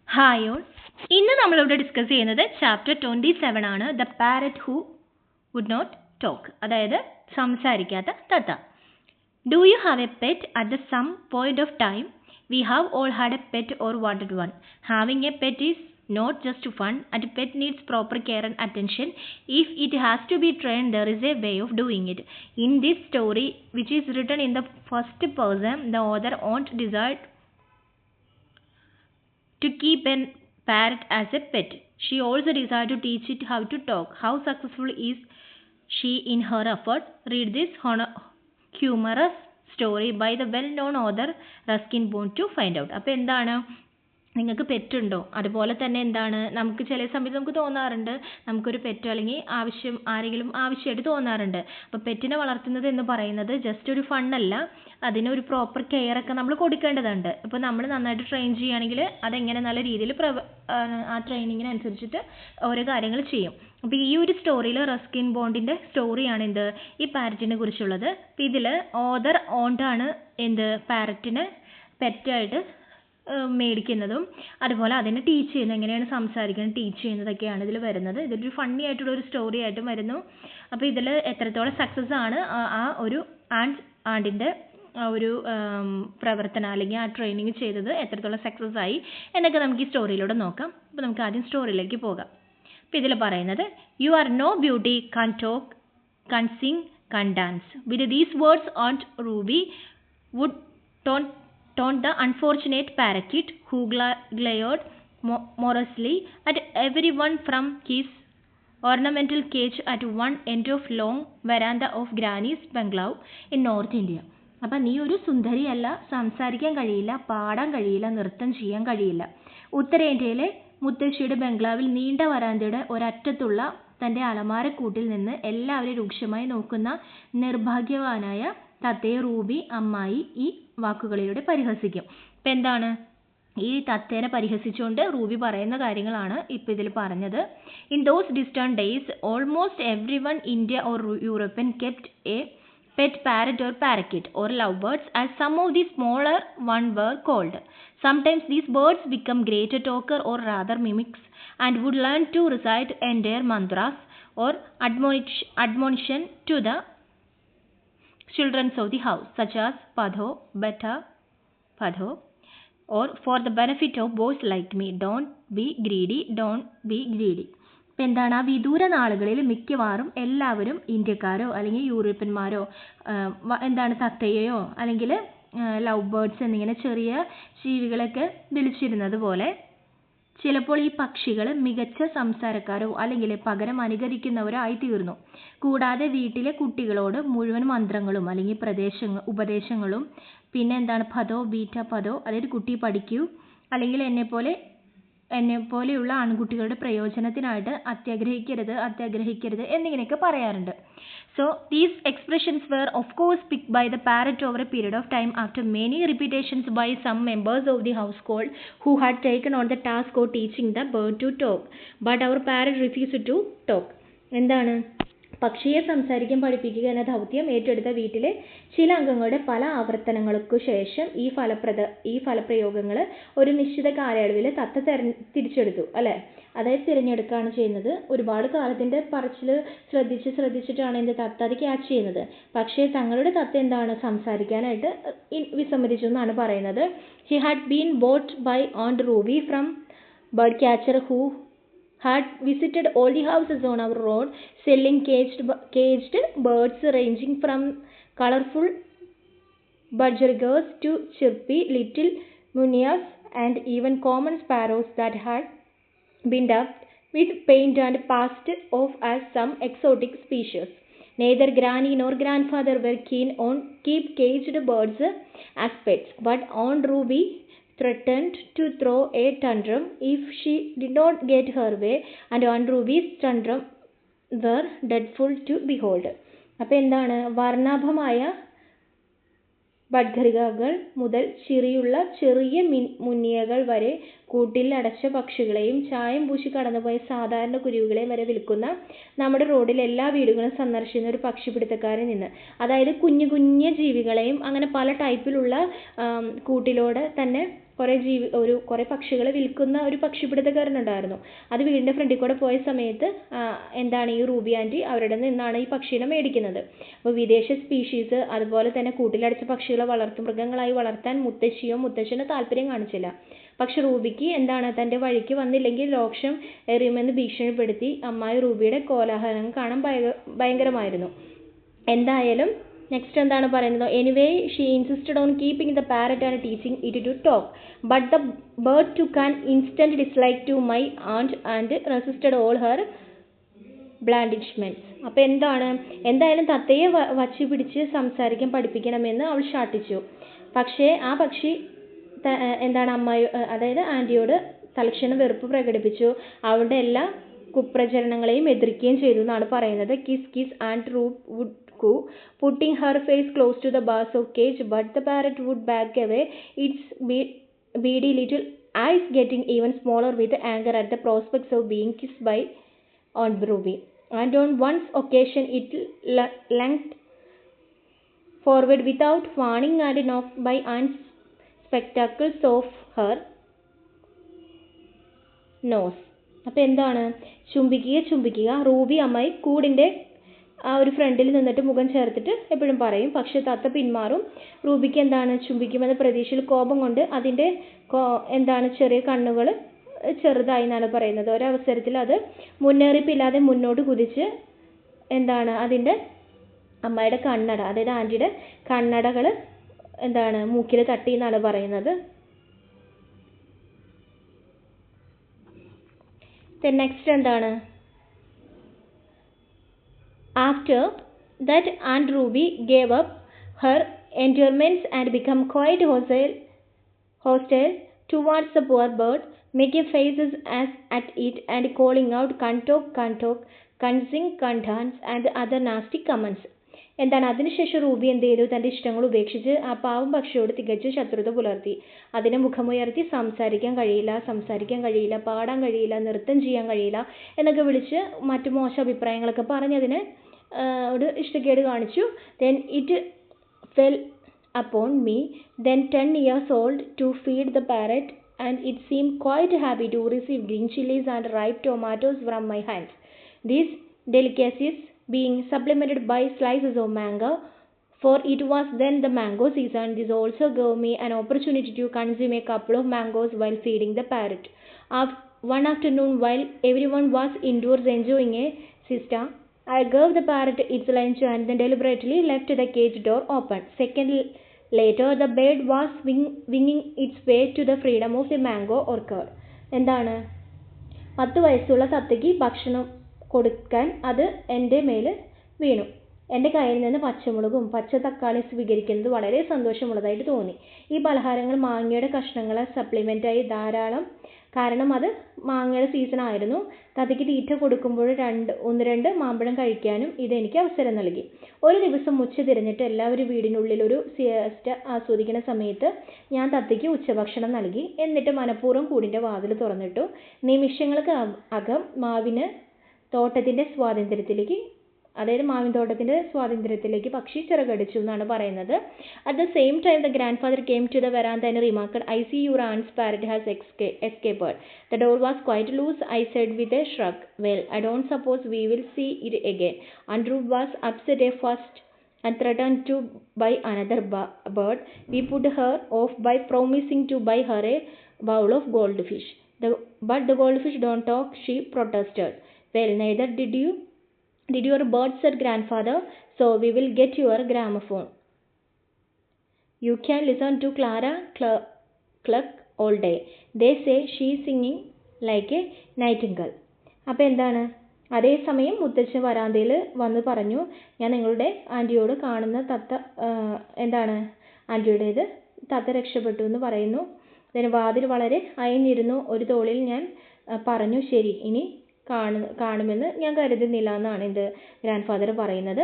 Hi all. ഇന്ന് നമ്മളിവിടെ discuss ചെയ്യുന്നത് ചാപ്റ്റർ 27 ആണ്, the parrot who would not talk, അതായത് സംസാരിക്കാത്ത തത്ത. Do you have a pet at the some point of time? We have all had a pet or wanted one. Having a pet is not just fun, and a pet needs proper care and attention. If it has to be trained, there is a way of doing it. In this story, which is written in the first person, the author won't decide to keep a parrot as a pet. She also decided to teach it how to talk. How successful is she in her effort? Read this humorous story by the well-known author Ruskin Bond to find out. അപ്പോൾ എന്താണ്, നിങ്ങൾക്ക് പെറ്റുണ്ടോ? അതുപോലെ തന്നെ എന്താണ്, നമുക്ക് ചില സമയത്ത് നമുക്ക് തോന്നാറുണ്ട് നമുക്കൊരു പെറ്റോ അല്ലെങ്കിൽ ആരെങ്കിലും ആവശ്യമായിട്ട് തോന്നാറുണ്ട്. അപ്പോൾ പെറ്റിനെ വളർത്തുന്നത് എന്ന് പറയുന്നത് ജസ്റ്റ് ഒരു ഫണ്ണല്ല, അതിനൊരു പ്രോപ്പർ കെയർ ഒക്കെ നമ്മൾ കൊടുക്കേണ്ടതുണ്ട്. ഇപ്പോൾ നമ്മൾ നന്നായിട്ട് ട്രെയിൻ ചെയ്യുകയാണെങ്കിൽ അതെങ്ങനെ നല്ല രീതിയിൽ ആ ട്രെയിനിങ്ങിനനുസരിച്ചിട്ട് ഓരോ കാര്യങ്ങൾ ചെയ്യും. അപ്പോൾ ഈ ഒരു സ്റ്റോറിയിൽ റസ്കിൻ ബോണ്ടിൻ്റെ സ്റ്റോറിയാണ് എന്ത്, ഈ പാരറ്റിനെ കുറിച്ചുള്ളത്. അപ്പോൾ ഇതിൽ ഓതർ ഓണ്ടാണ് എന്ത് പാരറ്റിനെ പെറ്റായിട്ട് മേടിക്കുന്നതും അതുപോലെ അതിനെ ടീച്ച് ചെയ്യുന്നത്, എങ്ങനെയാണ് സംസാരിക്കുന്നത് ടീച്ച് ചെയ്യുന്നതൊക്കെയാണ് ഇതിൽ വരുന്നത്. ഇതൊരു ഫണ്ണി ആയിട്ടുള്ള ഒരു സ്റ്റോറി ആയിട്ടും വരുന്നു. അപ്പോൾ ഇതിൽ എത്രത്തോളം സക്സസ് ആണ് ആ ഒരു ആണ്ടിൻ്റെ ഒരു പ്രവർത്തനം അല്ലെങ്കിൽ ആ ട്രെയിനിങ് ചെയ്തത് എത്രത്തോളം സക്സസ് ആയി എന്നൊക്കെ നമുക്ക് ഈ സ്റ്റോറിയിലൂടെ നോക്കാം. അപ്പോൾ നമുക്ക് ആദ്യം സ്റ്റോറിയിലേക്ക് പോകാം. അപ്പോൾ ഇതിൽ പറയുന്നത്, you are no beauty, can talk, can sing, can dance. With these words aunt Ruby would taunt the unfortunate parakeet, who glared morosely at everyone from his ornamental cage at one end of long veranda of Granny's bungalow in North India. അപ്പം നീ ഒരു സുന്ദരിയല്ല, സംസാരിക്കാൻ കഴിയില്ല, പാടാൻ കഴിയില്ല, നൃത്തം ചെയ്യാൻ കഴിയില്ല. ഉത്തരേന്ത്യയിലെ മുത്തശ്ശിയുടെ ബംഗ്ലാവിൽ നീണ്ട വരാന്തയുടെ ഒരറ്റത്തുള്ള തൻ്റെ അലമാരക്കൂട്ടിൽ നിന്ന് എല്ലാവരെയും രൂക്ഷമായി നോക്കുന്ന നിർഭാഗ്യവാനായ തത്തയെ റൂബി അമ്മായി ഈ വാക്കുകളിലൂടെ പരിഹസിക്കും. ഇപ്പം എന്താണ്, ഈ തത്തേനെ പരിഹസിച്ചുകൊണ്ട് റൂബി പറയുന്ന കാര്യങ്ങളാണ് ഇപ്പം ഇതിൽ പറഞ്ഞത്. In those distant days almost every one India or European kept A pet parrot or parakeet or lovebirds, as some of the smaller one were called. Sometimes these birds become great talker or rather mimics and would learn to recite entire mantras or admonition to the children of the house, such as Padho, Beta, Padho, or for the benefit of boys like me, don't be greedy, don't be greedy. ഇപ്പം എന്താണ്, ആ വിദൂര നാളുകളിൽ മിക്കവാറും എല്ലാവരും ഇന്ത്യക്കാരോ അല്ലെങ്കിൽ യൂറോപ്യന്മാരോ എന്താണ് തത്തയെയോ അല്ലെങ്കിൽ ലവ് ബേർഡ്സ് എന്നിങ്ങനെ ചെറിയ ജീവികളൊക്കെ വിളിച്ചിരുന്നത് പോലെ ചിലപ്പോൾ ഈ പക്ഷികൾ മികച്ച സംസാരക്കാരോ അല്ലെങ്കിൽ പകരം അനുകരിക്കുന്നവരോ ആയി തീർന്നു. കൂടാതെ വീട്ടിലെ കുട്ടികളോട് മുഴുവൻ മന്ത്രങ്ങളും അല്ലെങ്കിൽ ഉപദേശങ്ങളും പിന്നെ എന്താണ് പദോ ബീറ്റ പദോ, അതായത് കുട്ടി പഠിക്കൂ, അല്ലെങ്കിൽ എന്നെപ്പോലെയുള്ള ആൺകുട്ടികളുടെ പ്രയോജനത്തിനായിട്ട് അത്യാഗ്രഹിക്കരുത് എന്നിങ്ങനെയൊക്കെ പറയാറുണ്ട്. So these expressions were of course picked by the parrot over a period of time after many repetitions by some members of the household who had taken on the task of teaching the bird to talk. But our parrot refused to talk. എന്താണ്, പക്ഷിയെ സംസാരിക്കാൻ പഠിപ്പിക്കുക എന്ന ദൗത്യം ഏറ്റെടുത്ത വീട്ടിലെ ചില അംഗങ്ങളുടെ പല ആവർത്തനങ്ങൾക്കു ശേഷം ഈ ഫലപ്രയോഗങ്ങൾ ഒരു നിശ്ചിത കാലയളവിൽ തത്ത തിരിച്ചെടുത്തു, അല്ലേ? അതായത് തിരഞ്ഞെടുക്കുകയാണ് ചെയ്യുന്നത്. ഒരുപാട് കാലത്തിൻ്റെ പറച്ചിൽ ശ്രദ്ധിച്ചിട്ടാണ് എന്ത് തത്ത അത് ക്യാച്ച് ചെയ്യുന്നത്. പക്ഷേ തങ്ങളുടെ തത്ത എന്താണ് സംസാരിക്കാനായിട്ട് വിസമ്മതിച്ചു എന്നാണ് പറയുന്നത്. He had been bought by one Ruby from bird catcher who had visited all the houses on our road selling caged birds ranging from colorful budgerigars to chirpy little munias and even common sparrows that had been daubed with paint and passed off as some exotic species. Neither Granny nor grandfather were keen on keep caged birds as pets, but Aunt Ruby threatened to throw a tantrum if she did not get her way, and Aunt Ruby's tantrum were dreadful to behold. അപ്പോൾ എന്താണ്, വർണ്ണാഭമായ ബഡ്ഗറികകൾ മുതൽ ചിറിയുള്ള ചെറിയ മുന്നിയകൾ വരെ കൂട്ടിൽ അടച്ച പക്ഷികളെയും ചായം പൂശി കടന്നുപോയ സാധാരണ കുരുവികളെയും വരെ വിൽക്കുന്ന നമ്മുടെ റോഡിൽ എല്ലാ വീടുകളും സന്ദർശിക്കുന്ന ഒരു പക്ഷിപിടുത്തക്കാരിൽ നിന്ന്, അതായത് കുഞ്ഞു ജീവികളെയും അങ്ങനെ പല ടൈപ്പിലുള്ള കൂട്ടിലൂടെ തന്നെ കുറേ പക്ഷികളെ വിൽക്കുന്ന ഒരു പക്ഷിപ്പിടുത്തക്കാരനുണ്ടായിരുന്നു. അത് വീടിൻ്റെ ഫ്രണ്ടിൽ കൂടെ പോയ സമയത്ത് എന്താണ് ഈ റൂബി ആൻറ്റി അവരുടെ നിന്നാണ് ഈ പക്ഷീനെ മേടിക്കുന്നത്. അപ്പോൾ വിദേശ സ്പീഷീസ് അതുപോലെ തന്നെ കൂട്ടിലടച്ച പക്ഷികളെ വളർത്തുമൃഗങ്ങളായി വളർത്താൻ മുത്തശ്ശനോ താല്പര്യം കാണിച്ചില്ല. പക്ഷെ റൂബിക്ക് എന്താണ് തൻ്റെ വഴിക്ക് വന്നില്ലെങ്കിൽ രോക്ഷം എറിയുമെന്ന് ഭീഷണിപ്പെടുത്തി. അമ്മായി റൂബിയുടെ കോലാഹലങ്ങൾ കാണാൻ ഭയങ്കരമായിരുന്നു. എന്തായാലും നെക്സ്റ്റ് എന്താണ് പറയുന്നത്, anyway she insisted on keeping the parrot and teaching it to talk but the bird took an instant dislike to my and and resisted all her blandishments. അപ്പോൾ എന്തായാലും തത്തയെ വച്ച് പിടിച്ച് സംസാരിക്കാൻ പഠിപ്പിക്കണമെന്ന് അവൾ ശാഠിച്ചു. പക്ഷേ ആ പക്ഷി അമ്മായി അതായത് ആൻറ്റിയോട് തൽക്ഷണം വെറുപ്പ് പ്രകടിപ്പിച്ചു. അവളുടെ എല്ലാ കുപ്രചരണങ്ങളെയും എതിർക്കുകയും ചെയ്തു എന്നാണ് പറയുന്നത്. Kiss kiss and Ruby would coo, putting her face close to the bars of cage, but the parrot would back away, its beady little eyes getting even smaller with anger at the prospects of being kissed by Aunt Ruby. And on one occasion it lunged forward without warning and knocked by Aunt's spectacles off her nose. അപ്പോൾ എന്താണ് ചുംബിക്കുക. Ruby അമ്മായി കൂടിൻ്റെ ആ ഒരു ഫ്രണ്ടിൽ നിന്നിട്ട് മുഖം ചേർത്തിട്ട് എപ്പോഴും പറയും. പക്ഷെ തത്ത പിന്മാറും. റൂബിക്ക് ചുംബിക്കുമെന്ന പ്രതീക്ഷയിൽ കോപം കൊണ്ട് അതിൻ്റെ ചെറിയ കണ്ണുകൾ ചെറുതായി എന്നാണ് പറയുന്നത്. ഒരവസരത്തിൽ അത് മുന്നറിയിപ്പില്ലാതെ മുന്നോട്ട് കുതിച്ച് അതിൻ്റെ അമ്മയുടെ കണ്ണട, അതായത് ആൻറ്റിയുടെ കണ്ണടകൾ മൂക്കിൽ തട്ടി എന്നാണ് പറയുന്നത്. Next After that, Aunt Ruby gave up her endearments and became quite hostile towards the poor bird, making faces at it and calling out "Kantok, Kantok, Kansing, Kantans" and other nasty comments. അതിനുശേഷം Ruby എന്ത് ചെയ്തു, തൻ്റെ ഇഷ്ടങ്ങൾ ഉപേക്ഷിച്ച് ആ പാവം പക്ഷിയോട് തികച്ചും ശത്രുത പുലർത്തി. അതിനെ മുഖമുയർത്തി സംസാരിക്കാൻ കഴിയില്ല, പാടാൻ കഴിയില്ല, നൃത്തം ചെയ്യാൻ കഴിയില്ല എന്നൊക്കെ വിളിച്ച് മറ്റു മോശം അഭിപ്രായങ്ങളൊക്കെ പറഞ്ഞ് അതിനെ ഒരു ഇഷ്ടക്കേട് കാണിച്ചു. Then it fell upon me, then 10 years old, to feed the parrot, and it seemed quite happy to receive green chilies and ripe tomatoes from my hands. These delicacies being supplemented by slices of mango, for it was then the mango season. This also gave me an opportunity to consume a couple of mangoes while feeding the parrot. One afternoon, while everyone was indoors enjoying a siesta, I gave the parrot its lunch and then deliberately left the cage door open. Second later, the bird was winging its way to the freedom of the mango orchard. 10 വയസ്സുള്ള തത്തയ്ക്ക് ഭക്ഷണം കൊടുക്കാൻ അത് എൻ്റെ മേൽ വീണു. എൻ്റെ കയ്യിൽ നിന്ന് പച്ചമുളകും പച്ച തക്കാളിയും സ്വീകരിക്കുന്നത് വളരെ സന്തോഷമുള്ളതായിട്ട് തോന്നി. ഈ പലഹാരങ്ങൾ മാങ്ങയുടെ കഷ്ണങ്ങളെ സപ്ലിമെൻ്റായി ധാരാളം, കാരണം അത് മാങ്ങയുടെ സീസൺ ആയിരുന്നു. തത്തയ്ക്ക് തീറ്റ കൊടുക്കുമ്പോൾ 1-2 മാമ്പഴം കഴിക്കാനും ഇതെനിക്ക് അവസരം നൽകി. ഒരു ദിവസം ഉച്ച തിരിഞ്ഞിട്ട് എല്ലാവരും വീടിനുള്ളിൽ ഒരു സിയസ്റ്റ ആസ്വദിക്കുന്ന സമയത്ത് ഞാൻ തത്തയ്ക്ക് ഉച്ചഭക്ഷണം നൽകി. എന്നിട്ട് മനഃപൂർവ്വം കൂടിൻ്റെ വാതിൽ തുറന്നിട്ടു. നിമിഷങ്ങൾക്ക് അകം മാവിൻ തോട്ടത്തിൻ്റെ സ്വാതന്ത്ര്യത്തിലേക്ക് പക്ഷി ചിറകടിച്ചു എന്നാണ് പറയുന്നത്. At the same time, the grandfather came to the veranda and remarked, "I see your aunt's parrot has escaped. The door was quite loose," I said with a shrug. "Well, I don't suppose we will see it again." Aunt Ruth was upset at first and threatened to buy another bird. We put her off by promising to buy her a bowl of goldfish. But the goldfish don't talk, she protested. "Well, neither did your bird," said grandfather, "so we will get your gramophone. You can listen to Clara cluck all day. They say she's singing like a nightingale." അപ്പോൾ അതേസമയം മുത്തച്ഛൻ വരാന്തയിൽ വന്ന് പറഞ്ഞു, "ഞാൻ നിങ്ങളുടെ ആൻറ്റിയോട് കാണുന്ന തത്ത ആൻറ്റിയുടേത് തത്ത രക്ഷപ്പെട്ടു എന്ന് പറയുന്നു." അതിന് വാതിൽ വളരെ അയഞ്ഞിരുന്നു. ഒരു തോളിൽ ഞാൻ പറഞ്ഞു, "ശരി, ഇനി കാണുമെന്ന് ഞാൻ കരുതുന്നില്ല" എന്നാണ് ഗ്രാൻഡ് ഫാദർ പറയുന്നത്.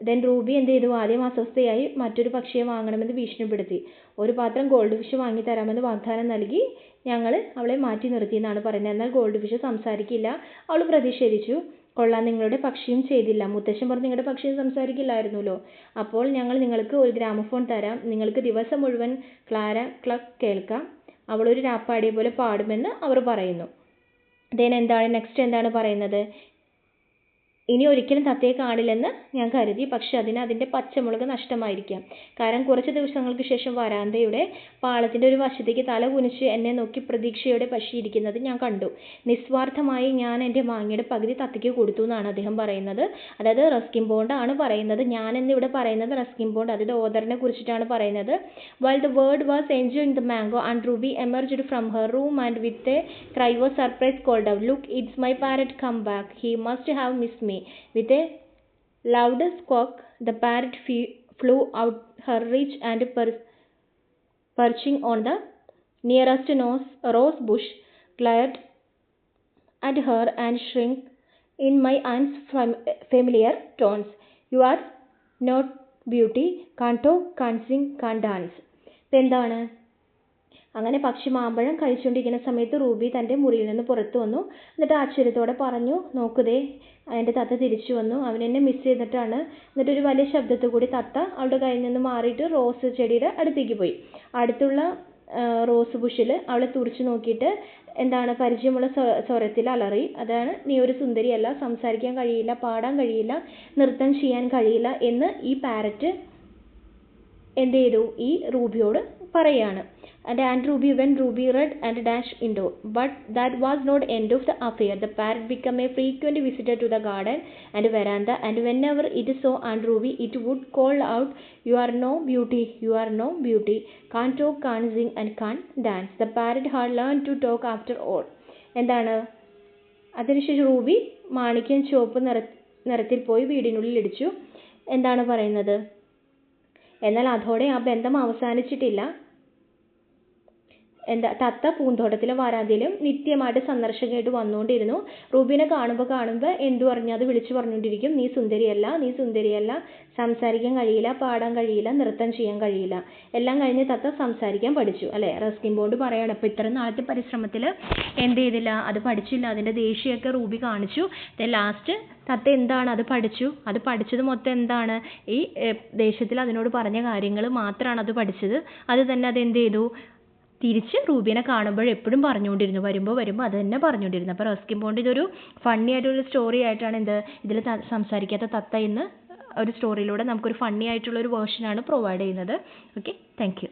ദെൻ റൂബി എന്ത് ചെയ്തു, ആദ്യം അസ്വസ്ഥയായി മറ്റൊരു പക്ഷിയെ വാങ്ങണമെന്ന് ഭീഷണിപ്പെടുത്തി. ഒരു പാത്രം ഗോൾഡ് ഫിഷ് വാങ്ങി തരാമെന്ന് വാഗ്ദാനം നൽകി ഞങ്ങൾ അവളെ മാറ്റി നിർത്തി എന്നാണ് പറയുന്നത്. എന്നാൽ ഗോൾഡ് ഫിഷ് സംസാരിക്കില്ല. അവൾ പ്രതിഷേധിച്ചു. "കൊള്ളാം, നിങ്ങളുടെ പക്ഷിയും ചെയ്തില്ല." മുത്തശ്ശൻ പറഞ്ഞു, "നിങ്ങളുടെ പക്ഷിയും സംസാരിക്കില്ലായിരുന്നല്ലോ. അപ്പോൾ ഞങ്ങൾ നിങ്ങൾക്ക് ഒരു ഗ്രാമഫോൺ തരാം. നിങ്ങൾക്ക് ദിവസം മുഴുവൻ ക്ലാര ക്ലക്ക് കേൾക്കാം. അവളൊരു രാപ്പാടിയെ പോലെ പാടുമെന്ന് അവർ പറയുന്നു. നെക്സ്റ്റ് എന്താണ് പറയുന്നത്? ഇനി ഒരിക്കലും തത്തയെ കാണില്ലെന്ന് ഞാൻ കരുതി, പക്ഷെ അതിൻ്റെ പച്ചമുളക് നഷ്ടമായിരിക്കാം. കാരണം കുറച്ച് ദിവസങ്ങൾക്ക് ശേഷം വരാന്തയുടെ പാളത്തിൻ്റെ ഒരു വശത്തേക്ക് തല കുനിച്ച് എന്നെ നോക്കി പ്രതീക്ഷയോടെ പക്ഷിയിരിക്കുന്നത് ഞാൻ കണ്ടു. നിസ്വാർത്ഥമായി ഞാൻ എൻ്റെ മാങ്ങയുടെ പകുതി തത്തയ്ക്ക് കൊടുത്തു എന്നാണ് അദ്ദേഹം പറയുന്നത്. അതായത് റസ്കിൻ ബോണ്ട് ആണ് പറയുന്നത്. ഞാനെന്നിവിടെ പറയുന്നത് റസ്കിൻ ബോണ്ട്, അതായത് ഓതറിനെ കുറിച്ചിട്ടാണ് പറയുന്നത്. While the bird was enjoying the mango, Aunt Ruby emerged from her room and with a cry of surprise called out, "Look, it's my parrot come back. He must have missed me." With a loud squawk, the parrot flew out her reach and perching on the nearest rose bush, glared at her and shrieked in my aunt's familiar tones, "You are not beauty, can't talk, can't sing, can't dance." എന്താണ്? അങ്ങനെ പക്ഷി മാമ്പഴം കഴിച്ചുകൊണ്ടിരിക്കുന്ന സമയത്ത് Ruby തൻ്റെ മുറിയിൽ നിന്ന് പുറത്തു വന്നു. എന്നിട്ട് ആശ്ചര്യത്തോടെ പറഞ്ഞു, "നോക്കുതേ, എൻ്റെ തത്ത തിരിച്ചു വന്നു. അവൻ എന്നെ മിസ് ചെയ്തിട്ടാണ്." എന്നിട്ട് ഒരു വലിയ ശബ്ദത്തിൽ കൂടി തത്ത അവളുടെ കയ്യിൽ നിന്ന് മാറിയിട്ട് റോസ് ചെടിയുടെ അടുത്തേക്ക് പോയി. അടുത്തുള്ള റോസ് ബുഷിൽ അവളെ തുറിച്ചു നോക്കിയിട്ട് എന്താണ് പരിചയമുള്ള സ്വരത്തിൽ അലറി, അതാണ്, "നീ ഒരു സുന്ദരിയല്ല, സംസാരിക്കാൻ കഴിയില്ല, പാടാൻ കഴിയില്ല, നൃത്തം ചെയ്യാൻ കഴിയില്ല" എന്ന് ഈ പാരറ്റ് എന്ത് ചെയ്തു? ഈ റൂബിയോട് പറയാണ്. And Aunt Ruby went ruby red and dashed indoor. But that was not end of the affair. The parrot became a frequent visitor to the garden and veranda, and whenever it saw Aunt Ruby, it would call out, "You are no beauty, you are no beauty, can't talk, can't sing, and can't dance." The parrot had learned to talk after all. എന്താണ്? അതിനുശേഷം Ruby മാണിക്യം ചുവപ്പ് നിറത്തിൽ പോയി വീടിനുള്ളിൽ ഇടിച്ചു. എന്താണ് പറയുന്നത്? എന്നാൽ അതോടെ ആ ബന്ധം അവസാനിച്ചിട്ടില്ല. തത്ത പൂന്തോട്ടത്തിലും വരാന്തയിലും നിത്യമായിട്ട് സന്ദർശകമായിട്ട് വന്നുകൊണ്ടിരുന്നു. റൂബിനെ കാണുമ്പോൾ എന്തു പറഞ്ഞു അത് വിളിച്ചു പറഞ്ഞുകൊണ്ടിരിക്കും, "നീ സുന്ദരിയല്ല, നീ സുന്ദരിയല്ല, സംസാരിക്കാൻ കഴിയില്ല, പാടാൻ കഴിയില്ല, നൃത്തം ചെയ്യാൻ കഴിയില്ല." എല്ലാം കഴിഞ്ഞ് തത്ത സംസാരിക്കാൻ പഠിച്ചു, അല്ലേ? റസ്കിൻ ബോണ്ട് പറയാണ്. അപ്പോൾ ഇത്ര നാളത്തെ പരിശ്രമത്തിൽ എന്ത് ചെയ്തില്ല? അത് പഠിച്ചില്ല. അതിൻ്റെ ദേഷ്യമൊക്കെ റൂബി കാണിച്ചു. ലാസ്റ്റ് തത്ത എന്താണ് അത് പഠിച്ചു. അത് പഠിച്ചത് മൊത്തം എന്താണ്? ഈ ദേഷ്യത്തിൽ അതിനോട് പറഞ്ഞ കാര്യങ്ങൾ മാത്രമാണ് അത് പഠിച്ചത്. അത് തന്നെ അത് എന്ത് ചെയ്തു? തിരിച്ച് റൂബിനെ കാണുമ്പോൾ എപ്പോഴും പറഞ്ഞുകൊണ്ടിരുന്നു, വരുമ്പോൾ അത് തന്നെ പറഞ്ഞുകൊണ്ടിരുന്നു. അപ്പോൾ റസ്കിൻ ബോണ്ട് ഇതൊരു ഫണ്ണി ആയിട്ടുള്ള സ്റ്റോറി ആയിട്ടാണ് ഇതിൽ സംസാരിക്കാത്ത തത്ത എന്ന് ഒരു സ്റ്റോറിയിലൂടെ നമുക്കൊരു ഫണ്ണി ആയിട്ടുള്ള ഒരു വേർഷനാണ് പ്രൊവൈഡ് ചെയ്യുന്നത്. Okay, thank you.